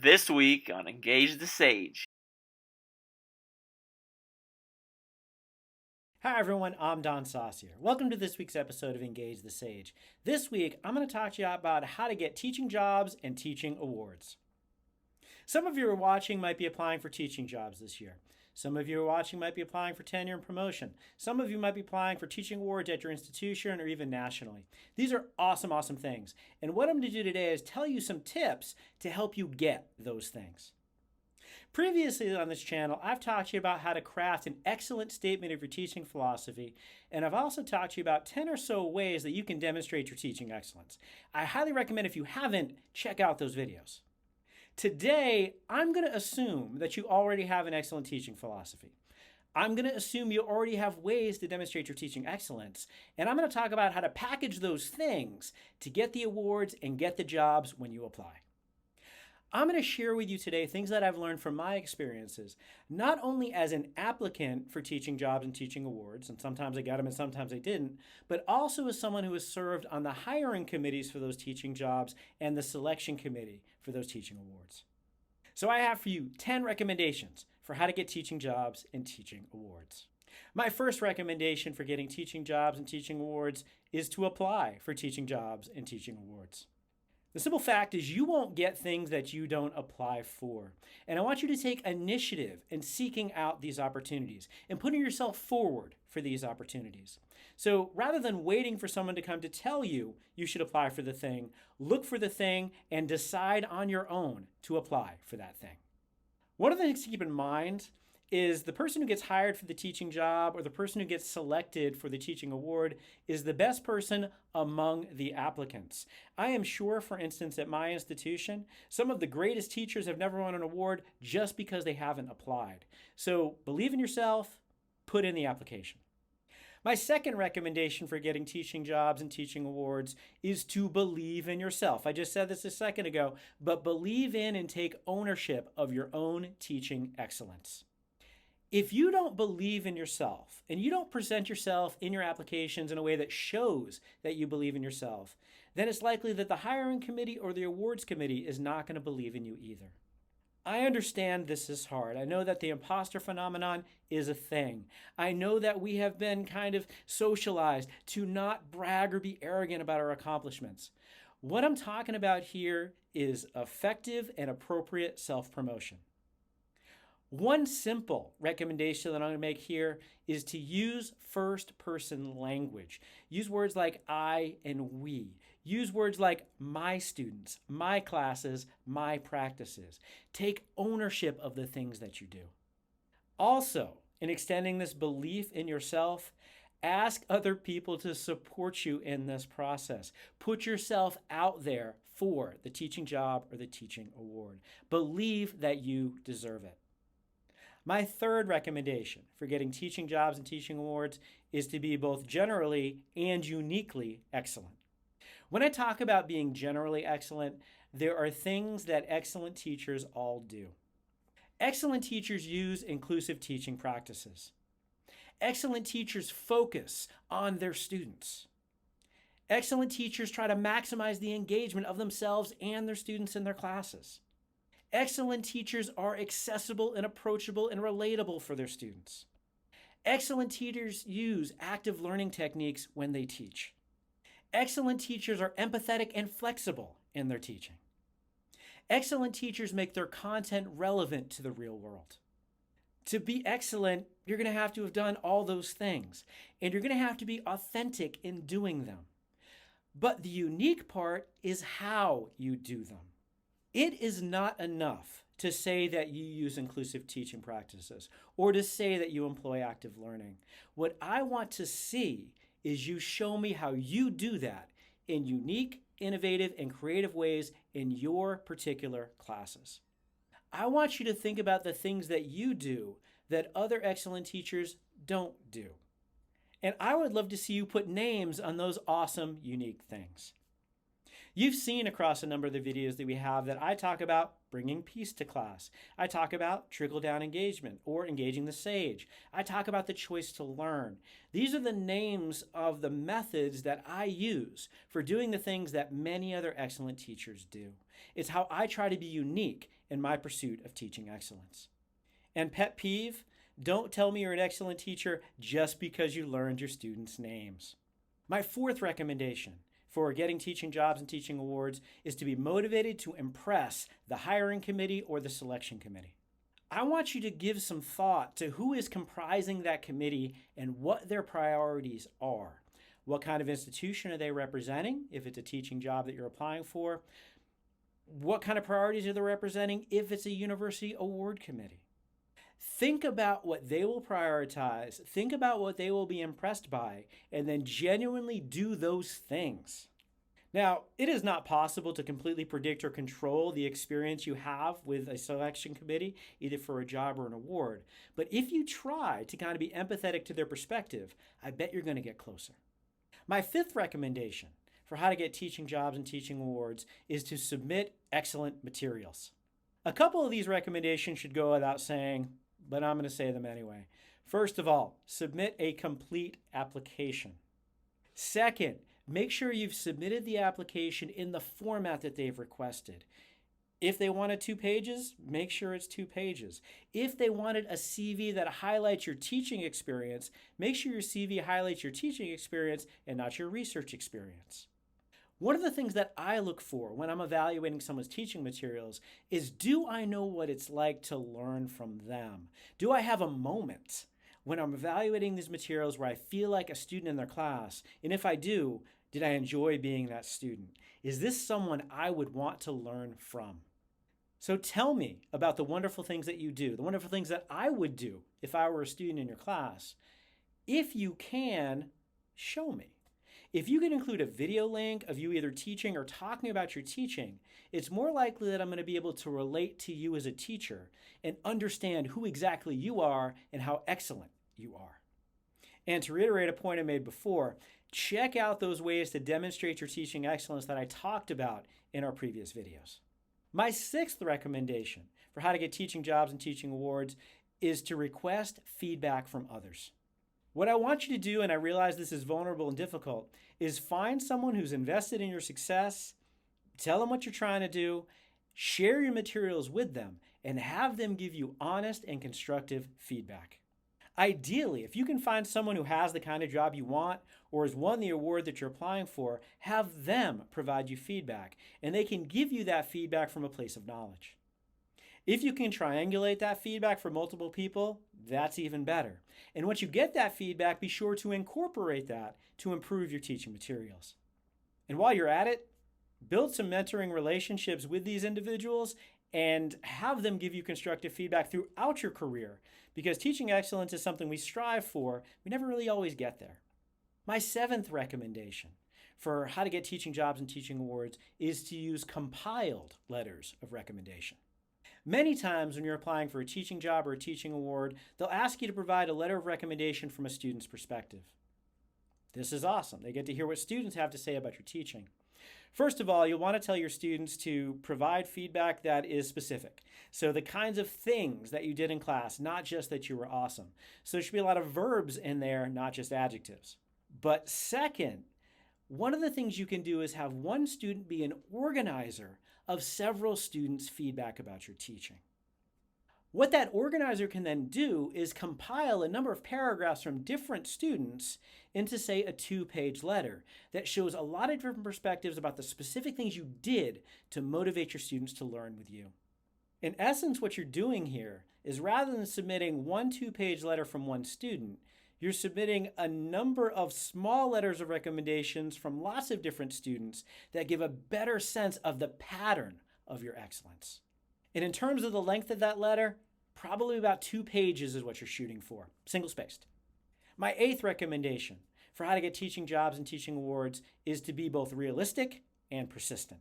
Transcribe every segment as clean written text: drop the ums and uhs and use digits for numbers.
This week on Engage the Sage. Hi everyone, I'm Don Saucier. Welcome to this week's episode of Engage the Sage. This week, I'm going to talk to you about how to get teaching jobs and teaching awards. Some of you who are watching might be applying for teaching jobs this year. Some of you who are watching might be applying for tenure and promotion. Some of you might be applying for teaching awards at your institution or even nationally. These are awesome things. And what I'm going to do today is tell you some tips to help you get those things. Previously on this channel, I've talked to you about how to craft an excellent statement of your teaching philosophy, and I've also talked to you about 10 or so ways that you can demonstrate your teaching excellence. I highly recommend, if you haven't, check out those videos. Today, I'm going to assume that you already have an excellent teaching philosophy. I'm going to assume you already have ways to demonstrate your teaching excellence, and I'm going to talk about how to package those things to get the awards and get the jobs when you apply. I'm going to share with you today things that I've learned from my experiences, not only as an applicant for teaching jobs and teaching awards, and sometimes I got them and sometimes I didn't, but also as someone who has served on the hiring committees for those teaching jobs and the selection committee for those teaching awards. So I have for you 10 recommendations for how to get teaching jobs and teaching awards. My first recommendation for getting teaching jobs and teaching awards is to apply for teaching jobs and teaching awards. The simple fact is you won't get things that you don't apply for. And I want you to take initiative in seeking out these opportunities and putting yourself forward for these opportunities. So rather than waiting for someone to come to tell you you should apply for the thing, look for the thing and decide on your own to apply for that thing. One of the things to keep in mind is the person who gets hired for the teaching job or the person who gets selected for the teaching award is the best person among the applicants. I am sure, for instance, at my institution, some of the greatest teachers have never won an award just because they haven't applied. So believe in yourself, put in the application. My second recommendation for getting teaching jobs and teaching awards is to believe in yourself. I just said this a second ago, but believe in and take ownership of your own teaching excellence. If you don't believe in yourself and you don't present yourself in your applications in a way that shows that you believe in yourself, then it's likely that the hiring committee or the awards committee is not going to believe in you either. I understand this is hard. I know that the imposter phenomenon is a thing. I know that we have been kind of socialized to not brag or be arrogant about our accomplishments. What I'm talking about here is effective and appropriate self-promotion. One simple recommendation that I'm going to make here is to use first-person language. Use words like I and we. Use words like my students, my classes, my practices. Take ownership of the things that you do. Also, in extending this belief in yourself, ask other people to support you in this process. Put yourself out there for the teaching job or the teaching award. Believe that you deserve it. My third recommendation for getting teaching jobs and teaching awards is to be both generally and uniquely excellent. When I talk about being generally excellent, there are things that excellent teachers all do. Excellent teachers use inclusive teaching practices. Excellent teachers focus on their students. Excellent teachers try to maximize the engagement of themselves and their students in their classes. Excellent teachers are accessible and approachable and relatable for their students. Excellent teachers use active learning techniques when they teach. Excellent teachers are empathetic and flexible in their teaching. Excellent teachers make their content relevant to the real world. To be excellent, you're going to have to have done all those things, and you're going to have to be authentic in doing them. But the unique part is how you do them. It is not enough to say that you use inclusive teaching practices or to say that you employ active learning. What I want to see is you show me how you do that in unique, innovative, and creative ways in your particular classes. I want you to think about the things that you do that other excellent teachers don't do. And I would love to see you put names on those awesome, unique things. You've seen across a number of the videos that we have that I talk about bringing peace to class. I talk about trickle-down engagement or engaging the sage. I talk about the choice to learn. These are the names of the methods that I use for doing the things that many other excellent teachers do. It's how I try to be unique in my pursuit of teaching excellence. And pet peeve, don't tell me you're an excellent teacher just because you learned your students' names. My fourth recommendation for getting teaching jobs and teaching awards is to be motivated to impress the hiring committee or the selection committee. I want you to give some thought to who is comprising that committee and what their priorities are. What kind of institution are they representing if it's a teaching job that you're applying for? What kind of priorities are they representing if it's a university award committee? Think about what they will prioritize, think about what they will be impressed by, and then genuinely do those things. Now, it is not possible to completely predict or control the experience you have with a selection committee, either for a job or an award. But if you try to kind of be empathetic to their perspective, I bet you're going to get closer. My fifth recommendation for how to get teaching jobs and teaching awards is to submit excellent materials. A couple of these recommendations should go without saying, but I'm going to say them anyway. First of all, submit a complete application. Second, make sure you've submitted the application in the format that they've requested. If they wanted 2 pages, make sure it's 2 pages. If they wanted a CV that highlights your teaching experience, make sure your CV highlights your teaching experience and not your research experience. One of the things that I look for when I'm evaluating someone's teaching materials is, do I know what it's like to learn from them? Do I have a moment when I'm evaluating these materials where I feel like a student in their class? And if I do, did I enjoy being that student? Is this someone I would want to learn from? So tell me about the wonderful things that you do, the wonderful things that I would do if I were a student in your class. If you can, show me. If you can include a video link of you either teaching or talking about your teaching, it's more likely that I'm going to be able to relate to you as a teacher and understand who exactly you are and how excellent you are. And to reiterate a point I made before, check out those ways to demonstrate your teaching excellence that I talked about in our previous videos. My sixth recommendation for how to get teaching jobs and teaching awards is to request feedback from others. What I want you to do, and I realize this is vulnerable and difficult, is find someone who's invested in your success, tell them what you're trying to do, share your materials with them, and have them give you honest and constructive feedback. Ideally, if you can find someone who has the kind of job you want or has won the award that you're applying for, have them provide you feedback, and they can give you that feedback from a place of knowledge. If you can triangulate that feedback from multiple people, that's even better. And once you get that feedback, be sure to incorporate that to improve your teaching materials. And while you're at it, build some mentoring relationships with these individuals and have them give you constructive feedback throughout your career, because teaching excellence is something we strive for. We never really always get there. My seventh recommendation for how to get teaching jobs and teaching awards is to use compiled letters of recommendation. Many times when you're applying for a teaching job or a teaching award, they'll ask you to provide a letter of recommendation from a student's perspective. This is awesome. They get to hear what students have to say about your teaching. First of all, you'll want to tell your students to provide feedback that is specific. So the kinds of things that you did in class, not just that you were awesome. So there should be a lot of verbs in there, not just adjectives. But second, one of the things you can do is have one student be an organizer of several students' feedback about your teaching. What that organizer can then do is compile a number of paragraphs from different students into, say, a 2-page letter that shows a lot of different perspectives about the specific things you did to motivate your students to learn with you. In essence, what you're doing here is, rather than submitting one 2-page letter from one student, you're submitting a number of small letters of recommendations from lots of different students that give a better sense of the pattern of your excellence. And in terms of the length of that letter, probably about 2 pages is what you're shooting for, single-spaced. My eighth recommendation for how to get teaching jobs and teaching awards is to be both realistic and persistent.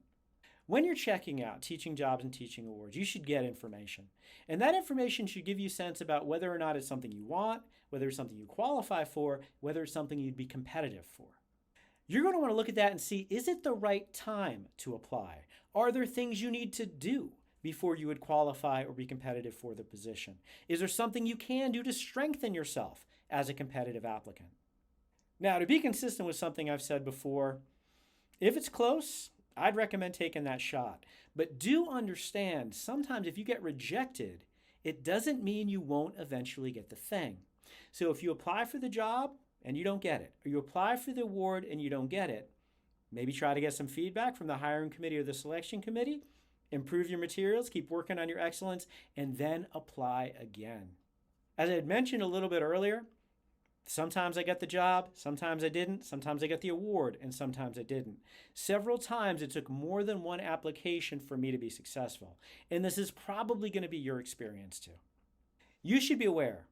When you're checking out teaching jobs and teaching awards, you should get information. And that information should give you a sense about whether or not it's something you want, whether it's something you qualify for, whether it's something you'd be competitive for. You're going to want to look at that and see, is it the right time to apply? Are there things you need to do before you would qualify or be competitive for the position? Is there something you can do to strengthen yourself as a competitive applicant? Now, to be consistent with something I've said before, if it's close, I'd recommend taking that shot. But do understand, sometimes if you get rejected, it doesn't mean you won't eventually get the thing. So if you apply for the job and you don't get it, or you apply for the award and you don't get it, maybe try to get some feedback from the hiring committee or the selection committee, improve your materials, keep working on your excellence, and then apply again. As I had mentioned a little bit earlier, sometimes I got the job, sometimes I didn't, sometimes I got the award, and sometimes I didn't. Several times it took more than one application for me to be successful, and this is probably going to be your experience too. You should be aware,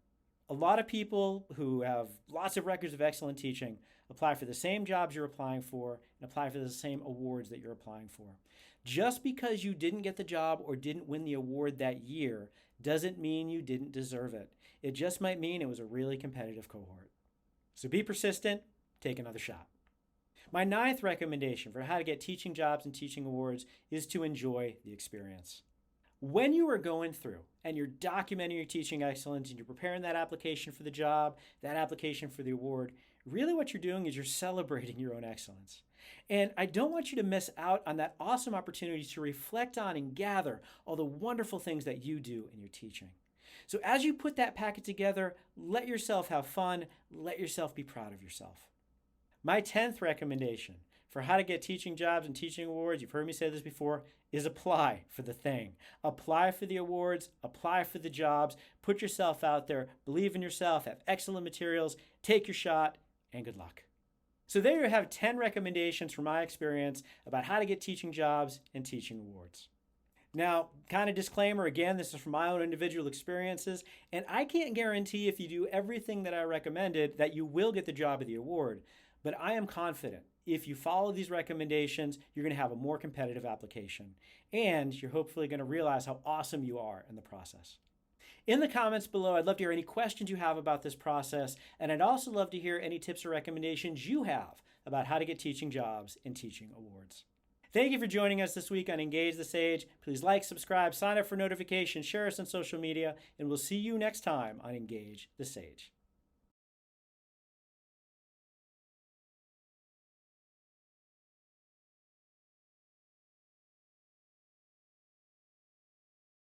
a lot of people who have lots of records of excellent teaching apply for the same jobs you're applying for and apply for the same awards that you're applying for. Just because you didn't get the job or didn't win the award that year doesn't mean you didn't deserve it. It just might mean it was a really competitive cohort. So be persistent, take another shot. My 9th recommendation for how to get teaching jobs and teaching awards is to enjoy the experience. When you are going through and you're documenting your teaching excellence and you're preparing that application for the job, that application for the award, really what you're doing is you're celebrating your own excellence. And I don't want you to miss out on that awesome opportunity to reflect on and gather all the wonderful things that you do in your teaching. So as you put that packet together, let yourself have fun, let yourself be proud of yourself. My 10th recommendation for how to get teaching jobs and teaching awards, you've heard me say this before, is apply for the thing. Apply for the awards, apply for the jobs, put yourself out there, believe in yourself, have excellent materials, take your shot, and good luck. So there you have 10 recommendations from my experience about how to get teaching jobs and teaching awards. Now, kind of disclaimer, again, this is from my own individual experiences, and I can't guarantee if you do everything that I recommended that you will get the job or the award, but I am confident if you follow these recommendations, you're going to have a more competitive application, and you're hopefully going to realize how awesome you are in the process. In the comments below, I'd love to hear any questions you have about this process, and I'd also love to hear any tips or recommendations you have about how to get teaching jobs and teaching awards. Thank you for joining us this week on Engage the Sage. Please like, subscribe, sign up for notifications, share us on social media, and we'll see you next time on Engage the Sage.